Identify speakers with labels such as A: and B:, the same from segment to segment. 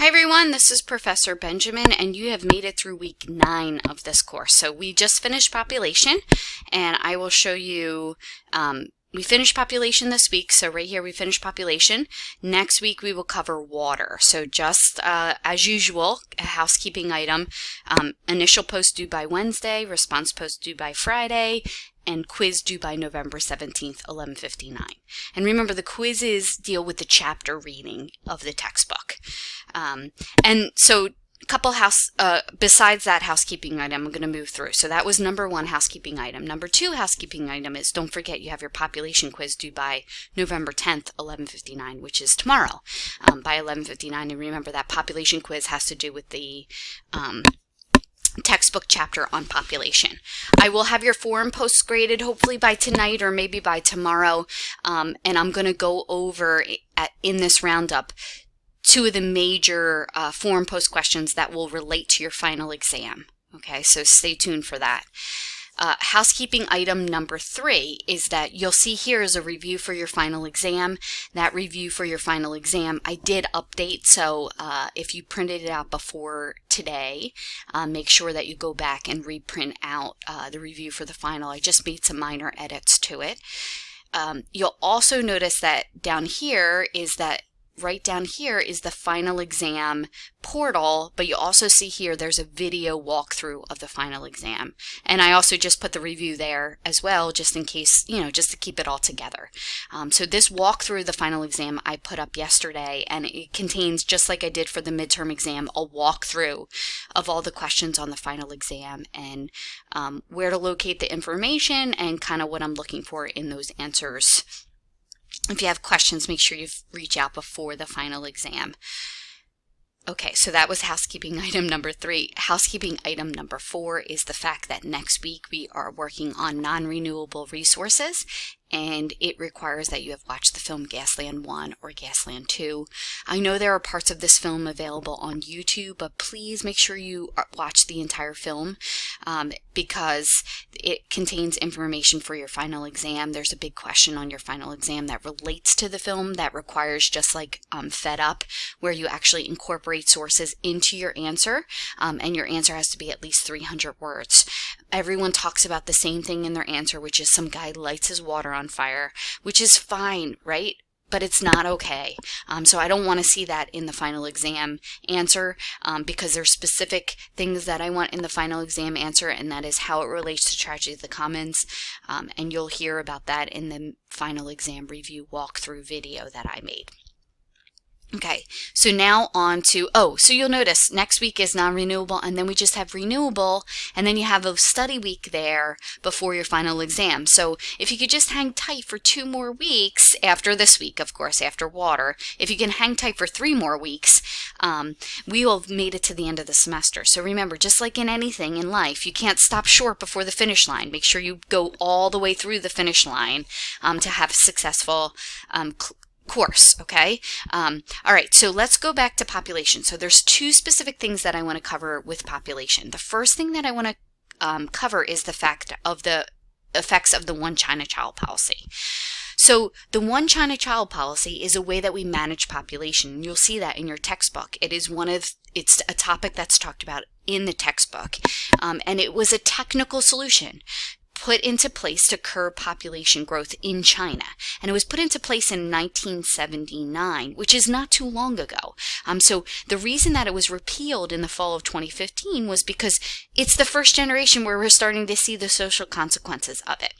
A: Hi everyone, this is Professor Benjamin and you have made it through week 9 of this course. So we just finished population and I will show you, we finished population this week, so right here we finished population. Next week we will cover water. So just as usual, a housekeeping item, initial post due by Wednesday, response post due by Friday, and quiz due by November 17th, 11:59. And remember, the quizzes deal with the chapter reading of the textbook. And so a couple besides that housekeeping item, I'm going to move through. So that was number 1 housekeeping item. Number 2 housekeeping item is, don't forget you have your population quiz due by November 10th, 11:59, which is tomorrow, by 11:59. And remember, that population quiz has to do with the textbook chapter on population. I will have your forum posts graded hopefully by tonight or maybe by tomorrow, and I'm going to go over in this roundup 2 of the major forum post questions that will relate to your final exam. Okay, so stay tuned for that. Housekeeping item number 3 is that you'll see here is a review for your final exam. That review for your final exam I did update, so if you printed it out before today, make sure that you go back and reprint out the review for the final. I just made some minor edits to it. You'll also notice that down here is that right down here is the final exam portal, but you also see here there's a video walkthrough of the final exam. And I also just put the review there as well, just in case, just to keep it all together. So this walkthrough of the final exam I put up yesterday, and it contains, just like I did for the midterm exam, a walkthrough of all the questions on the final exam and where to locate the information and kind of what I'm looking for in those answers. If you have questions, make sure you reach out before the final exam. Okay, so that was housekeeping item number 3. Housekeeping item number 4 is the fact that next week we are working on non-renewable resources, and it requires that you have watched the film Gasland 1 or Gasland 2. I know there are parts of this film available on YouTube, but please make sure you watch the entire film because it contains information for your final exam. There's a big question on your final exam that relates to the film that requires, just like Fed Up, where you actually incorporate sources into your answer, and your answer has to be at least 300 words. Everyone talks about the same thing in their answer, which is some guy lights his water on fire, which is fine, right? But it's not okay. So I don't want to see that in the final exam answer because there's specific things that I want in the final exam answer, and that is how it relates to Tragedy of the Commons. And you'll hear about that in the final exam review walkthrough video that I made. Okay, so now on to, so you'll notice next week is non-renewable, and then we just have renewable, and then you have a study week there before your final exam. So if you could just hang tight for 2 more weeks after this week, of course, after water, if you can hang tight for 3 more weeks, we will have made it to the end of the semester. So remember, just like in anything in life, you can't stop short before the finish line. Make sure you go all the way through the finish line to have a successful course, okay? All right, so let's go back to population. So there's 2 specific things that I want to cover with population. The first thing that I want to cover is the fact of the effects of the One China Child policy. So the One China Child policy is a way that we manage population. You'll see that in your textbook. It's a topic that's talked about in the textbook, and it was a technical solution put into place to curb population growth in China. And it was put into place in 1979, which is not too long ago. So the reason that it was repealed in the fall of 2015 was because it's the first generation where we're starting to see the social consequences of it.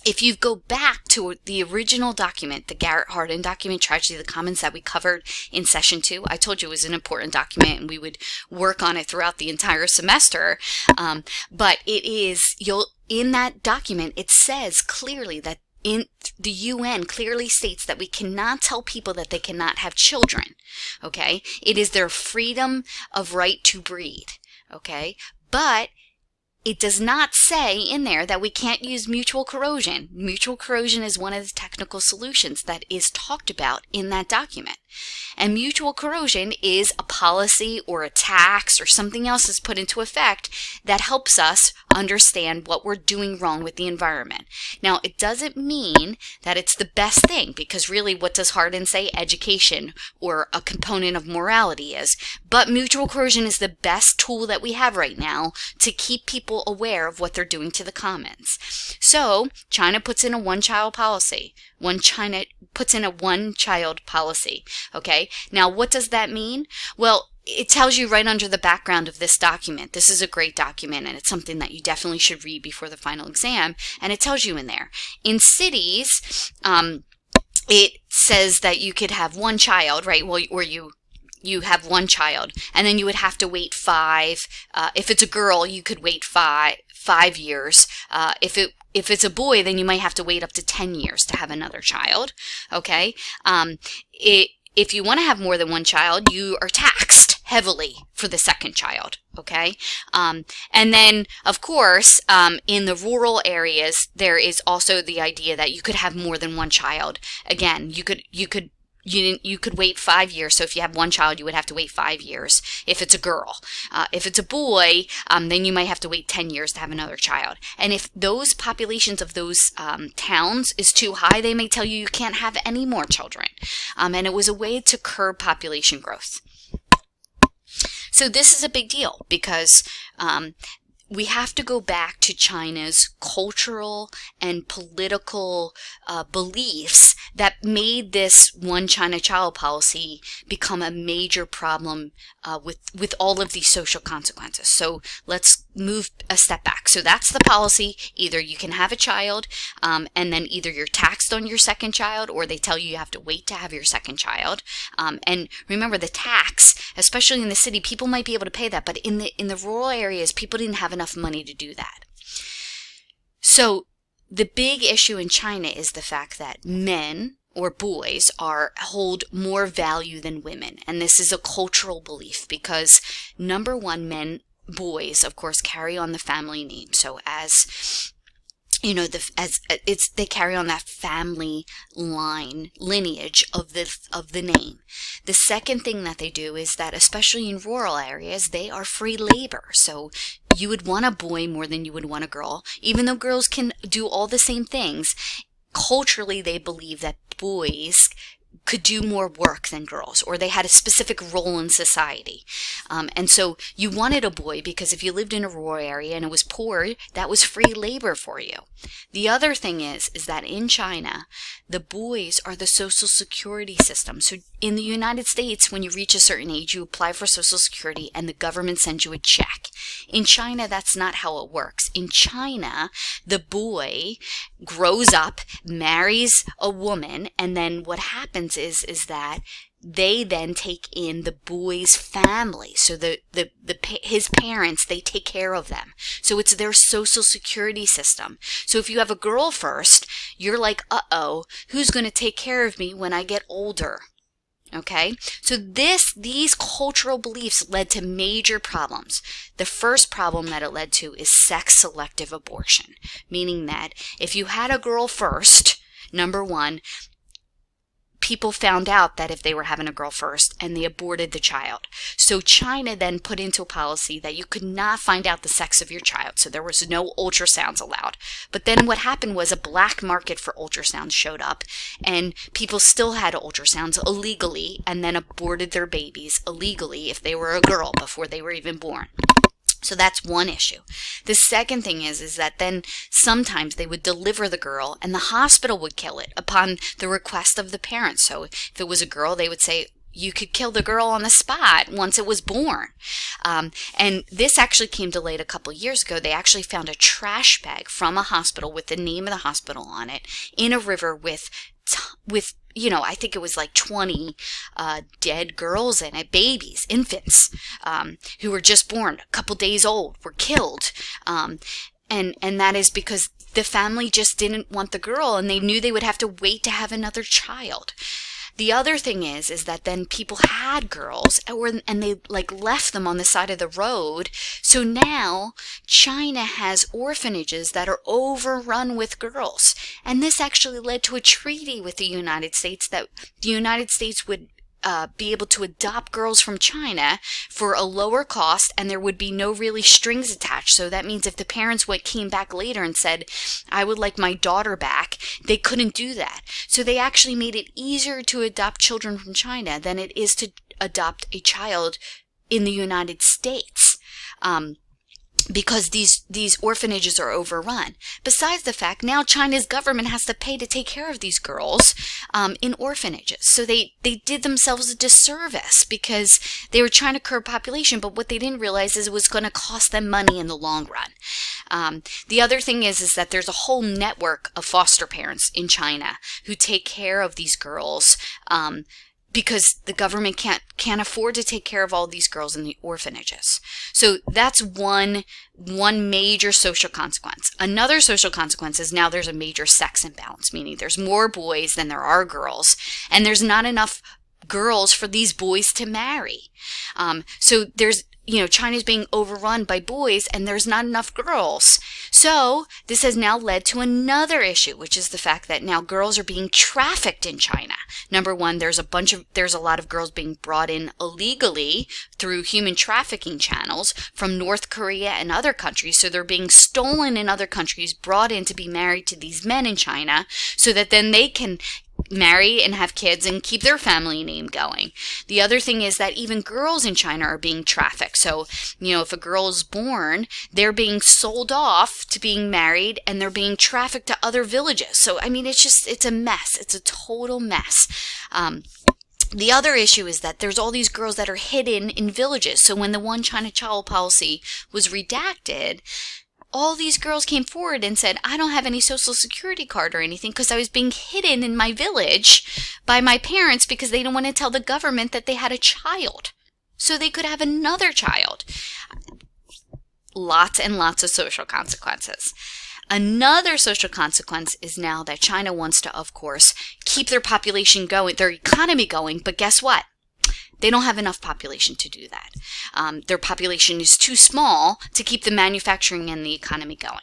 A: If you go back to the original document, the Garrett Hardin document, Tragedy of the Commons, that we covered in session 2, I told you it was an important document and we would work on it throughout the entire semester. But in that document, it says clearly that the UN clearly states that we cannot tell people that they cannot have children, okay? It is their freedom of right to breed, okay? But it does not say in there that we can't use mutual corrosion. Mutual corrosion is one of the technical solutions that is talked about in that document. And mutual corrosion is a policy or a tax or something else is put into effect that helps us understand what we're doing wrong with the environment. Now, it doesn't mean that it's the best thing, because really, what does Hardin say? Education or a component of morality is. But mutual corrosion is the best tool that we have right now to keep people aware of what they're doing to the commons. So China puts in a one-child policy. China puts in a one-child policy. Okay, now what does that mean? Well, it tells you right under the background of this document. This is a great document, and it's something that you definitely should read before the final exam. And it tells you in there. In cities, it says that you could have one child, right? Well, or you have one child, and then you would have to wait five. If it's a girl, you could wait five years. If it's a boy, then you might have to wait up to 10 years to have another child. Okay. If you want to have more than one child, you are taxed heavily for the second child. Okay. And then, of course, in the rural areas, there is also the idea that you could have more than one child. Again, you could wait 5 years. So if you have one child, you would have to wait 5 years if it's a girl. If it's a boy, then you might have to wait 10 years to have another child. And if those populations of those towns is too high, they may tell you can't have any more children. And it was a way to curb population growth. So this is a big deal because we have to go back to China's cultural and political beliefs that made this one China child policy become a major problem with all of these social consequences. So let's move a step back. So that's the policy. Either you can have a child, and then either you're taxed on your second child, or they tell you have to wait to have your second child. And remember, the tax, especially in the city, people might be able to pay that, but in the rural areas, people didn't have enough money to do that. So the big issue in China is the fact that men or boys hold more value than women. And this is a cultural belief because, number one, boys, of course, carry on the family name. So as you know, they carry on that family lineage of the name. The second thing that they do is that, especially in rural areas, they are free labor. So you would want a boy more than you would want a girl, even though girls can do all the same things. Culturally, they believe that boys could do more work than girls, or they had a specific role in society. And so you wanted a boy because if you lived in a rural area and it was poor, that was free labor for you. The other thing is that in China, the boys are the social security system. So in the United States, when you reach a certain age, you apply for social security and the government sends you a check. In China, that's not how it works. In China, the boy grows up, marries a woman, and then what happens is that they then take in the boy's family. So his parents, they take care of them. So it's their social security system. So if you have a girl first, you're like, uh-oh, who's going to take care of me when I get older? Okay, so these cultural beliefs led to major problems. The first problem that it led to is sex-selective abortion, meaning that if you had a girl first, number one, people found out that if they were having a girl first and they aborted the child. So China then put into a policy that you could not find out the sex of your child. So there was no ultrasounds allowed. But then what happened was a black market for ultrasounds showed up, and people still had ultrasounds illegally and then aborted their babies illegally if they were a girl before they were even born. So that's one issue. The second thing is that then sometimes they would deliver the girl and the hospital would kill it upon the request of the parents. So if it was a girl, they would say, you could kill the girl on the spot once it was born. And this actually came to light a couple years ago. They actually found a trash bag from a hospital with the name of the hospital on it in a river with I think it was like 20 dead girls in it, babies, infants, who were just born, a couple days old, were killed. And that is because the family just didn't want the girl, and they knew they would have to wait to have another child. The other thing is that then people had girls and they left them on the side of the road. So now China has orphanages that are overrun with girls. And this actually led to a treaty with the United States that the United States would be able to adopt girls from China for a lower cost, and there would be no really strings attached. So that means if the parents came back later and said, I would like my daughter back, they couldn't do that. So they actually made it easier to adopt children from China than it is to adopt a child in the United States. Because these orphanages are overrun. Besides the fact, now China's government has to pay to take care of these girls in orphanages. So they did themselves a disservice because they were trying to curb population, but what they didn't realize is it was going to cost them money in the long run. The other thing is that there's a whole network of foster parents in China who take care of these girls because the government can't afford to take care of all these girls in the orphanages. So that's one major social consequence. Another social consequence is now there's a major sex imbalance, meaning there's more boys than there are girls, and there's not enough girls for these boys to marry. So there's, China's being overrun by boys and there's not enough girls. So this has now led to another issue, which is the fact that now girls are being trafficked in China. Number one, there's a lot of girls being brought in illegally through human trafficking channels from North Korea and other countries. So they're being stolen in other countries, brought in to be married to these men in China so that then they can marry and have kids and keep their family name going. The other thing is that even girls in China are being trafficked. So, if a girl is born, they're being sold off to being married and they're being trafficked to other villages. So, it's a mess. It's a total mess. The other issue is that there's all these girls that are hidden in villages. So when the One China Child policy was redacted, all these girls came forward and said, I don't have any social security card or anything because I was being hidden in my village by my parents because they didn't want to tell the government that they had a child so they could have another child. Lots and lots of social consequences. Another social consequence is now that China wants to, of course, keep their population going, their economy going, but guess what? They don't have enough population to do that. Their population is too small to keep the manufacturing and the economy going.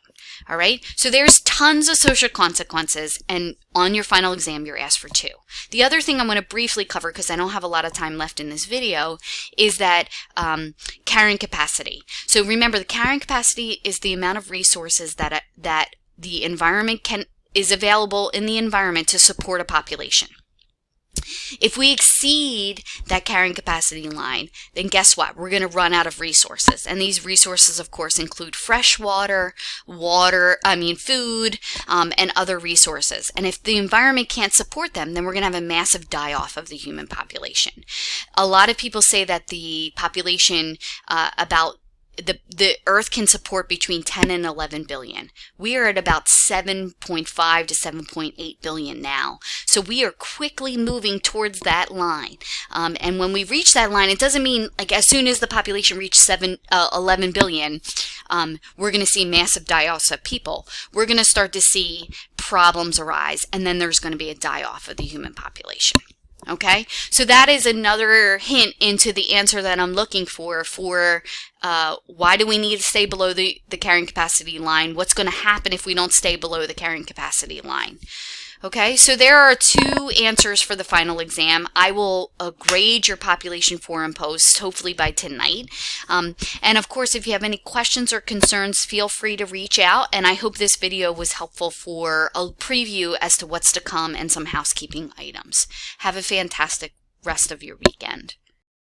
A: All right? So there's tons of social consequences, and on your final exam, you're asked for 2. The other thing I'm going to briefly cover, because I don't have a lot of time left in this video, is that carrying capacity. So remember, the carrying capacity is the amount of resources that the environment is available in the environment to support a population. If we exceed that carrying capacity line, then guess what? We're going to run out of resources. And these resources, of course, include fresh water, food, and other resources. And if the environment can't support them, then we're going to have a massive die-off of the human population. A lot of people say that the population the Earth can support between 10 and 11 billion. We are at about 7.5 to 7.8 billion now. So we are quickly moving towards that line. And when we reach that line, it doesn't mean like as soon as the population reaches 11 billion, we're going to see massive die-offs of people. We're going to start to see problems arise, and then there's going to be a die-off of the human population. Okay, so that is another hint into the answer that I'm looking for why do we need to stay below the carrying capacity line? What's going to happen if we don't stay below the carrying capacity line? Okay, so there are 2 answers for the final exam. I will grade your population forum post hopefully by tonight. And of course, if you have any questions or concerns, feel free to reach out. And I hope this video was helpful for a preview as to what's to come and some housekeeping items. Have a fantastic rest of your weekend.